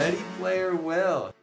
Ready Player Will.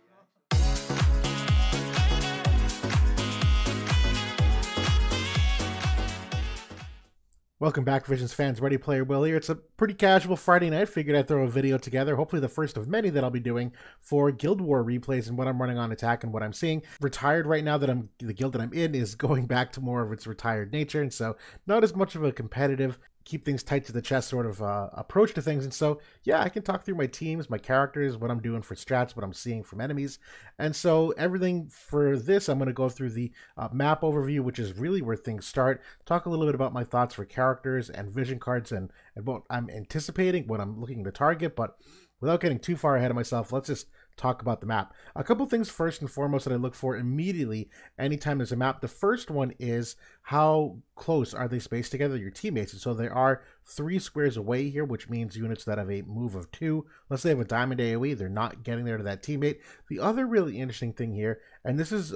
Welcome back, Visions fans. Ready Player Will here. It's a pretty casual Friday night. Figured I'd throw a video together, hopefully the first of many that I'll be doing for Guild War replays and what I'm running on attack and what I'm seeing. Retired right now, that the guild that I'm in is going back to more of its retired nature, and so not as much of a competitive, keep things tight to the chest sort of approach to things. And so yeah, I can talk through my teams, my characters, what I'm doing for strats, what I'm seeing from enemies. And so everything for this, I'm going to go through the map overview, which is really where things start, talk a little bit about my thoughts for characters and vision cards and what I'm anticipating, what I'm looking to target. But without getting too far ahead of myself, let's just talk about the map. A couple things first and foremost that I look for immediately anytime there's a map. The first one is how close are they spaced together, your teammates. And so they are 3 squares away here, which means units that have a move of 2, let's say have a diamond AoE, they're not getting there to that teammate. The other really interesting thing here, and this is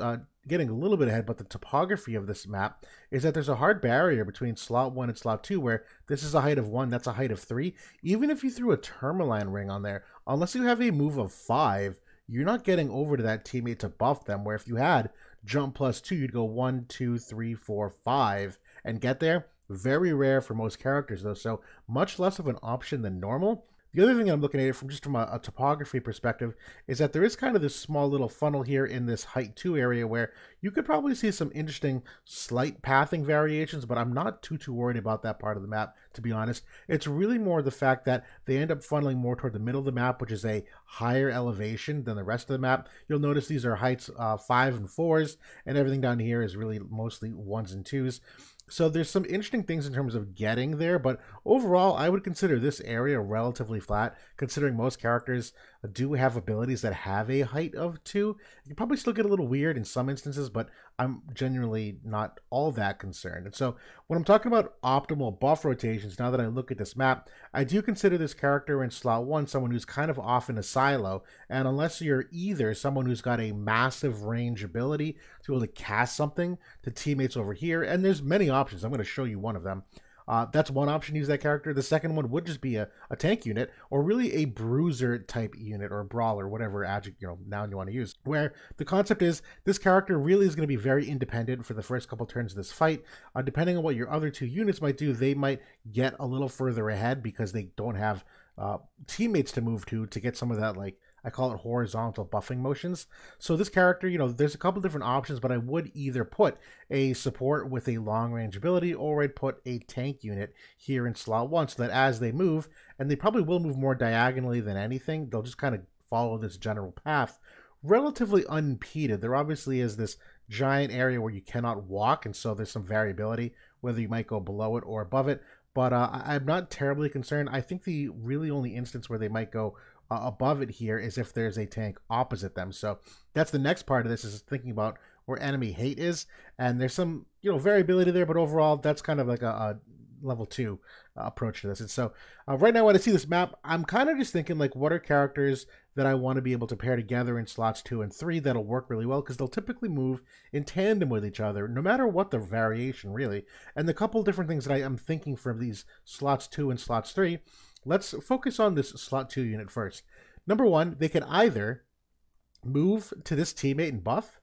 getting a little bit ahead, but the topography of this map is that there's a hard barrier between slot 1 and slot 2, where this is a height of 1, that's a height of 3. Even if you threw a Tourmaline ring on there, unless you have a move of 5, you're not getting over to that teammate to buff them, where if you had jump plus 2, you'd go 1, 2, 3, 4, 5 and get there. Very rare for most characters though, so much less of an option than normal. The other thing I'm looking at from a topography perspective is that there is kind of this small little funnel here in this height 2 area where you could probably see some interesting slight pathing variations, but I'm not too worried about that part of the map, to be honest. It's really more the fact that they end up funneling more toward the middle of the map, which is a higher elevation than the rest of the map. You'll notice these are heights 5 and 4s, and everything down here is really mostly 1s and 2s. So there's some interesting things in terms of getting there, but overall I would consider this area relatively flat, considering most characters do have abilities that have a height of 2. You can probably still get a little weird in some instances, but I'm genuinely not all that concerned. And so when I'm talking about optimal buff rotations, now that I look at this map, I do consider this character in slot 1 someone who's kind of off in a silo, and unless you're either someone who's got a massive range ability to be able to cast something to teammates over here, and there's many options. I'm going to show you one of them. That's one option to use that character. The second one would just be a tank unit, or really a bruiser type unit, or a brawler, whatever adjective, noun you want to use, where the concept is this character really is going to be very independent for the first couple turns of this fight. Depending on what your other 2 units might do, they might get a little further ahead because they don't have teammates to move to get some of that, like, I call it horizontal buffing motions. So this character, there's a couple different options, but I would either put a support with a long range ability, or I'd put a tank unit here in slot 1, so that as they move, and they probably will move more diagonally than anything, they'll just kind of follow this general path relatively unimpeded. There obviously is this giant area where you cannot walk, and so there's some variability whether you might go below it or above it, but I'm not terribly concerned. I think the really only instance where they might go above it here is if there's a tank opposite them. So that's the next part of this, is thinking about where enemy hate is, and there's some variability there, but overall that's kind of like a level 2 approach to this. And so right now when I see this map, I'm kind of just thinking, like, what are characters that I want to be able to pair together in slots 2 and 3 that'll work really well, because they'll typically move in tandem with each other no matter what the variation, really. And the couple different things that I am thinking for these slots 2 and slots 3, let's focus on this slot 2 unit first. Number 1, they can either move to this teammate and buff,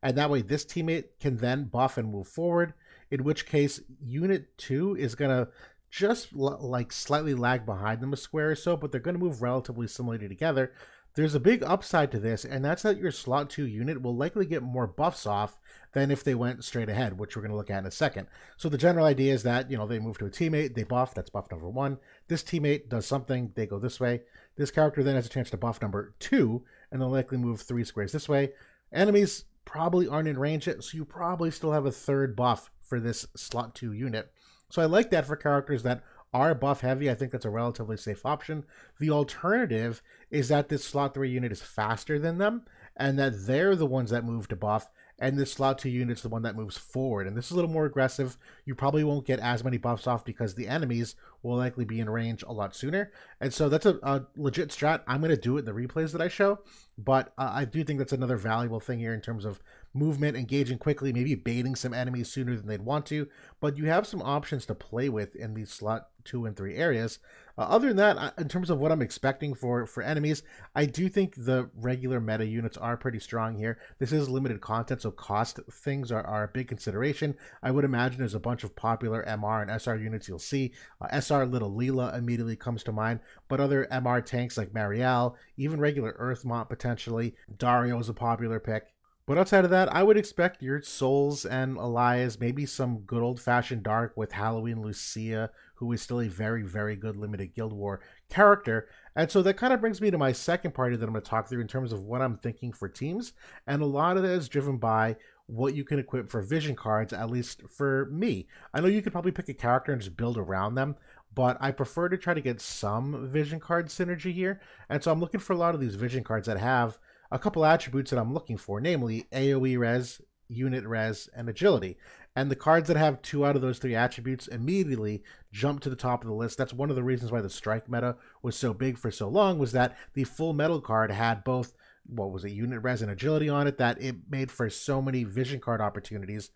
and that way this teammate can then buff and move forward, in which case unit 2 is going to just like slightly lag behind them a square or so, but they're going to move relatively similarly together. There's a big upside to this, and that's that your slot 2 unit will likely get more buffs off than if they went straight ahead, which we're going to look at in a second. So the general idea is that, they move to a teammate, they buff, that's buff number 1. This teammate does something, they go this way. This character then has a chance to buff number 2, and they'll likely move 3 squares this way. Enemies probably aren't in range yet, so you probably still have a 3rd buff for this slot 2 unit. So I like that for characters that are buff heavy. I think that's a relatively safe option. The alternative is that this slot 3 unit is faster than them, and that they're the ones that move to buff, and this slot 2 unit's the one that moves forward. And this is a little more aggressive. You probably won't get as many buffs off because the enemies will likely be in range a lot sooner. And so that's a legit strat. I'm going to do it in the replays that I show, but I do think that's another valuable thing here in terms of movement, engaging quickly, maybe baiting some enemies sooner than they'd want to, but you have some options to play with in these slot 2 and 3 areas. Other than that, in terms of what I'm expecting for enemies, I do think the regular meta units are pretty strong here. This is limited content, so cost things are a big consideration. I would imagine there's a bunch of popular MR and SR units you'll see. SR Little Leela immediately comes to mind, but other MR tanks like Marielle, even regular Earthmont potentially. Dario is a popular pick. But outside of that, I would expect your Souls and Elias, maybe some good old-fashioned Dark with Halloween Lucia, who is still a very, very good limited Guild War character. And so that kind of brings me to my second party that I'm going to talk through in terms of what I'm thinking for teams. And a lot of that is driven by what you can equip for vision cards, at least for me. I know you could probably pick a character and just build around them, but I prefer to try to get some vision card synergy here. And so I'm looking for a lot of these vision cards that have a couple attributes that I'm looking for, namely AoE res, unit res, and agility. And the cards that have 2 out of those 3 attributes immediately jump to the top of the list. That's one of the reasons why the strike meta was so big for so long, was that the full metal card had both, what was it, unit res and agility on it, that it made for so many vision card opportunities.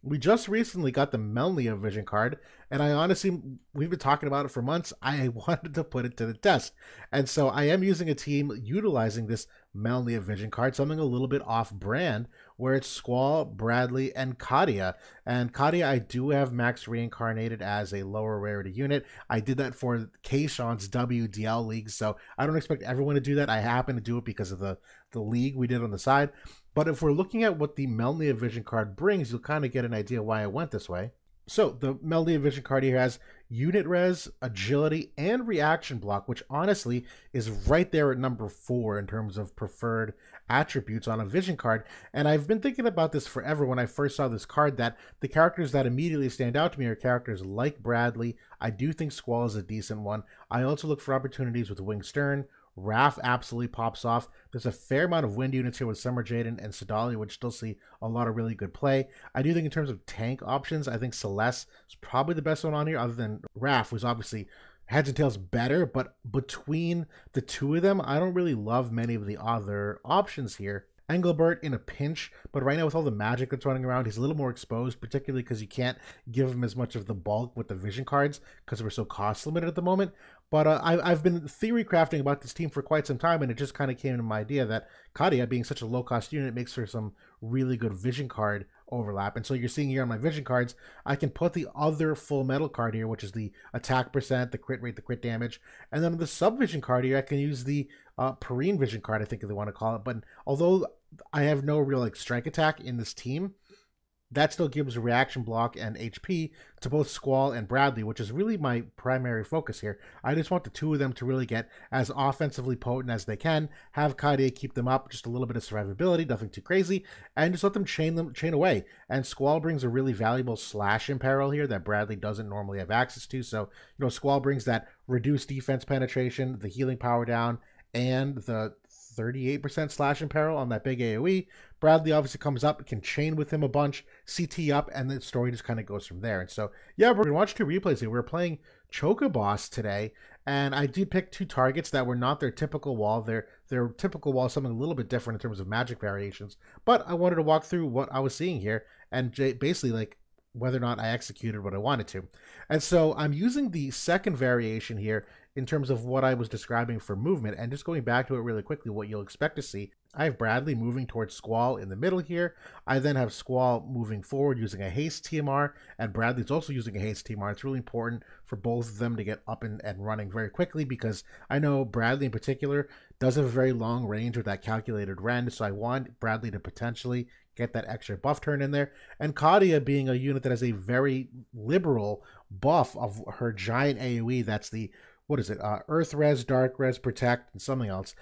We just recently got the Melnia vision card, and I honestly, we've been talking about it for months. I wanted to put it to the test. And so I am using a team utilizing this Melnia vision card, something a little bit off-brand, where it's Squall, Bradley, and Kadia. And Kadia, I do have max reincarnated as a lower rarity unit. I did that for Kayshawn's WDL league, so I don't expect everyone to do that. I happen to do it because of the league we did on the side. But if we're looking at what the Melnia vision card brings, you'll kind of get an idea why I went this way. So the Melnia vision card here has unit res, agility, and reaction block, which honestly is right there at number 4 in terms of preferred attributes on a vision card. And I've been thinking about this forever when I first saw this card, that the characters that immediately stand out to me are characters like Bradley. I do think Squall is a decent one. I also look for opportunities with Wing Stern. Raph absolutely pops off. There's a fair amount of wind units here with Summer Jaden and Sedalia, which still see a lot of really good play. I do think in terms of tank options, I think Celeste is probably the best one on here, other than Raph, who's obviously heads and tails better, but between the two of them, I don't really love many of the other options here. Engelbert in a pinch, but right now with all the magic that's running around, he's a little more exposed, particularly because you can't give him as much of the bulk with the vision cards because we're so cost limited at the moment. But I've been theory crafting about this team for quite some time, and it just kind of came to my idea that Kadia, being such a low-cost unit, makes for some really good vision card overlap. And so you're seeing here on my vision cards, I can put the other full metal card here, which is the attack percent, the crit rate, the crit damage. And then on the sub-vision card here, I can use the Perrine vision card, I think they want to call it. But although I have no real strike attack in this team, that still gives reaction block and HP to both Squall and Bradley, which is really my primary focus here. I just want the two of them to really get as offensively potent as they can, have Kadia keep them up, just a little bit of survivability, nothing too crazy, and just let them chain away. And Squall brings a really valuable slash imperil here that Bradley doesn't normally have access to. So, Squall brings that reduced defense penetration, the healing power down, and the 38% slash imperil on that big AoE. Bradley obviously comes up, can chain with him a bunch, CT up, and the story just kind of goes from there. And so, yeah, we're going to watch 2 replays here. We're playing Choka Boss today, and I did pick 2 targets that were not their typical wall. Their typical wall is something a little bit different in terms of magic variations, but I wanted to walk through what I was seeing here and basically, whether or not I executed what I wanted to. And so I'm using the second variation here in terms of what I was describing for movement, and just going back to it really quickly, what you'll expect to see. I have Bradley moving towards Squall in the middle here. I then have Squall moving forward using a haste TMR, and Bradley's also using a haste TMR. It's really important for both of them to get up and running very quickly, because I know Bradley in particular does have a very long range with that calculated rend, so I want Bradley to potentially get that extra buff turn in there. And Kadia being a unit that has a very liberal buff of her giant AoE, that's the, what is it, Earth Res, Dark Res, Protect, and something else.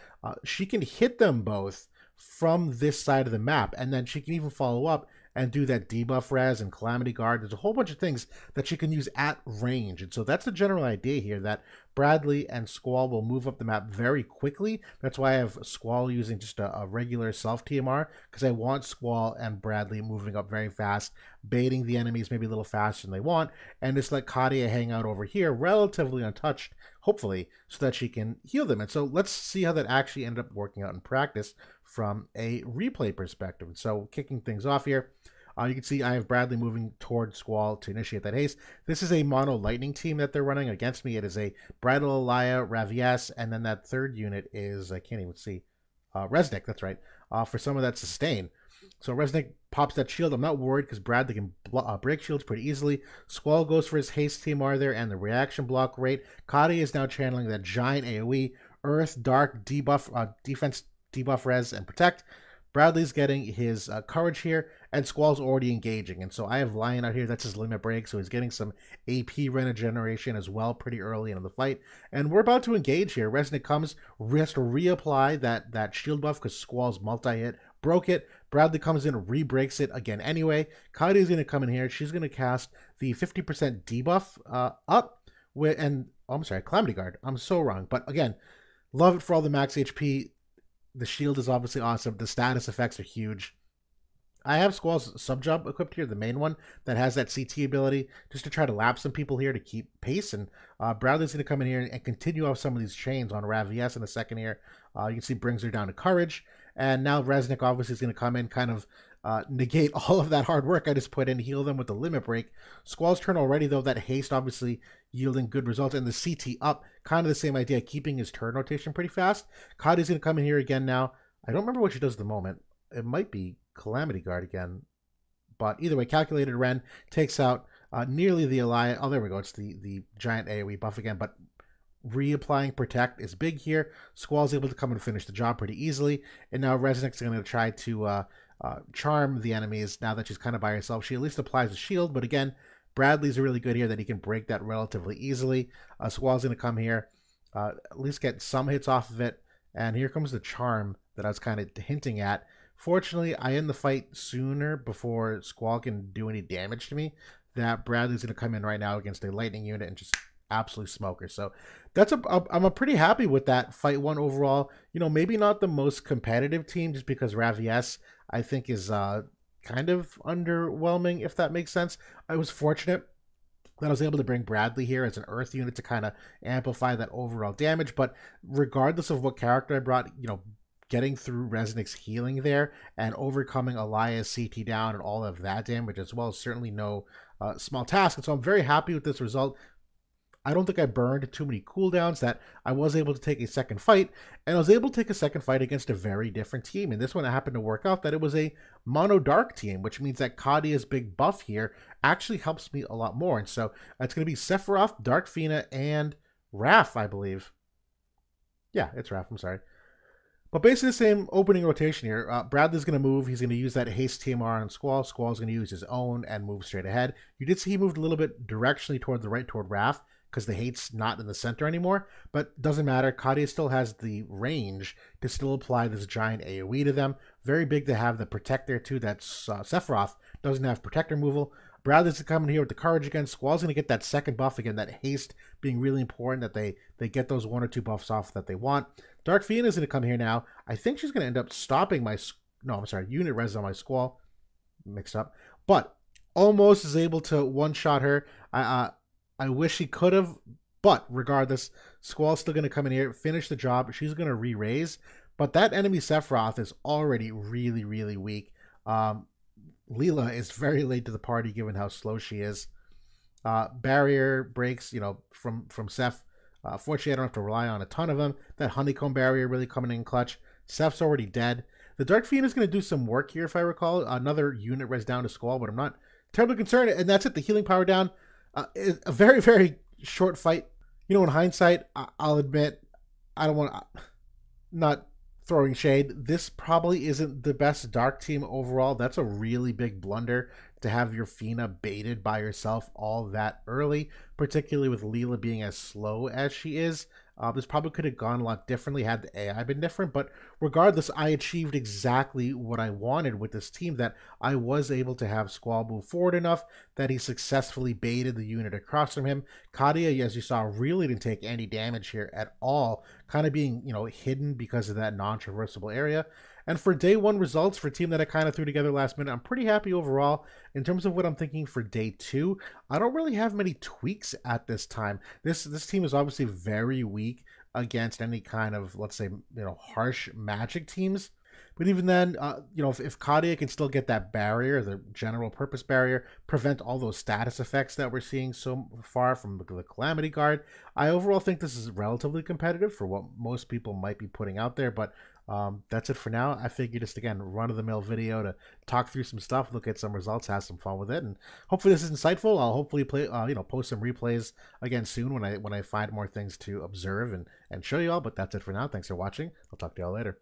She can hit them both from this side of the map, and then she can even follow up and do that debuff res and calamity guard. There's a whole bunch of things that she can use at range. And so that's the general idea here, that Bradley and Squall will move up the map very quickly. That's why I have Squall using just a regular self TMR, because I want Squall and Bradley moving up very fast, baiting the enemies maybe a little faster than they want, and just let Kadia hang out over here relatively untouched, hopefully, so that she can heal them. And so let's see how that actually ended up working out in practice from a replay perspective. So kicking things off here, you can see I have Bradley moving toward Squall to initiate that haste. This is a mono lightning team that they're running against me. It is a Bradley, Elia, Ravias, and then that third unit is, I can't even see, Resnick, that's right, for some of that sustain. So Resnick pops that shield. I'm not worried because Bradley can break shields pretty easily. Squall goes for his haste TMR there and the reaction block rate. Kadi is now channeling that giant AoE, Earth, Dark, debuff, defense, debuff, res, and protect. Bradley's getting his courage here, and Squall's already engaging. And so I have Lion out here. That's his limit break, so he's getting some AP regeneration as well pretty early in the fight. And we're about to engage here. Resnick comes, has to reapply that shield buff because Squall's multi-hit broke it. Bradley comes in, re-breaks it again anyway. Kadi's going to come in here. She's going to cast the 50% debuff up. I'm sorry, Calamity Guard. I'm so wrong. But again, love it for all the max HP. The shield is obviously awesome. The status effects are huge. I have Squall's sub-job equipped here, the main one, that has that CT ability, just to try to lap some people here to keep pace. And Bradley's going to come in here and continue off some of these chains on Ravias in a second here. You can see brings her down to courage. And now Resnick obviously is going to come in, kind of negate all of that hard work I just put in, heal them with the limit break. Squall's turn already, though, that haste obviously yielding good results. And the CT up, kind of the same idea, keeping his turn rotation pretty fast. Kadi's going to come in here again now. I don't remember what she does at the moment. It might be Calamity Guard again. But either way, Calculated Ren takes out nearly the Elia. Oh, there we go. It's the giant AoE buff again. But reapplying Protect is big here. Squall's able to come and finish the job pretty easily. And now Resnick's going to try to charm the enemies now that she's kind of by herself. She at least applies a shield. But again, Bradley's really good here that he can break that relatively easily. Squall's going to come here, at least get some hits off of it. And here comes the charm that I was kind of hinting at. Fortunately, I end the fight sooner before Squall can do any damage to me. That Bradley's going to come in right now against a lightning unit and just absolutely smoke her. So that's I'm pretty happy with that fight one overall. You know, maybe not the most competitive team just because Ravias, I think, is kind of underwhelming, if that makes sense. I was fortunate that I was able to bring Bradley here as an Earth unit to kind of amplify that overall damage. But regardless of what character I brought, you know, getting through Resnick's healing there and overcoming Elia's CT down and all of that damage as well is certainly no small task. And so I'm very happy with this result. I don't think I burned too many cooldowns, that I was able to take a second fight, and I was able to take a second fight against a very different team. And this one happened to work out that it was a mono dark team, which means that Kadia's big buff here actually helps me a lot more. And so it's going to be Sephiroth, Dark Fina, and Raph, I believe. Yeah, it's Raph, I'm sorry. But basically the same opening rotation here. Bradley's going to move. He's going to use that haste TMR on Squall. Squall's going to use his own and move straight ahead. You did see he moved a little bit directionally toward the right, toward Raph, because the hate's not in the center anymore. But doesn't matter. Kadia still has the range to still apply this giant AoE to them. Very big to have the Protect there too. That's Sephiroth doesn't have Protect removal. Bradley's coming here with the courage again. Squall's going to get that second buff again, that haste being really important, that they get those one or two buffs off that they want. Dark Fiend is going to come here now. I think she's going to end up stopping my... No, I'm sorry. Unit res on my Squall. Mixed up. But almost is able to one-shot her. I wish she could have. But regardless, Squall's still going to come in here, finish the job. She's going to re-raise. But that enemy Sephiroth is already really, really weak. Leela is very late to the party given how slow she is. Barrier breaks, you know, from Seph. Fortunately, I don't have to rely on a ton of them. That honeycomb barrier really coming in clutch. Seph's already dead. The Dark Fiend is going to do some work here, if I recall. Another unit res down to Squall, but I'm not terribly concerned. And that's it. The healing power down. A very, very short fight. You know, in hindsight, I'll admit, I don't want to... Not throwing shade. This probably isn't the best Dark team overall. That's a really big blunder to have your Fina baited by herself all that early, particularly with Leela being as slow as she is. This probably could have gone a lot differently had the AI been different, but regardless, I achieved exactly what I wanted with this team, that I was able to have Squall move forward enough that he successfully baited the unit across from him. Kadia, as you saw, really didn't take any damage here at all, kind of being, you know, hidden because of that non-traversable area. And for day one results for a team that I kind of threw together last minute, I'm pretty happy overall. In terms of what I'm thinking for day two, I don't really have many tweaks at this time. This team is obviously very weak against any kind of, let's say, you know, harsh magic teams. But even then, if Kadia can still get that barrier, the general purpose barrier, prevent all those status effects that we're seeing so far from the Calamity Guard, I overall think this is relatively competitive for what most people might be putting out there. But that's it for now. I figured just again run-of-the-mill video to talk through some stuff, look at some results, have some fun with it, and hopefully this is insightful. I'll hopefully play, post some replays again soon when I find more things to observe and show you all. But that's it for now. Thanks for watching. I'll talk to y'all later.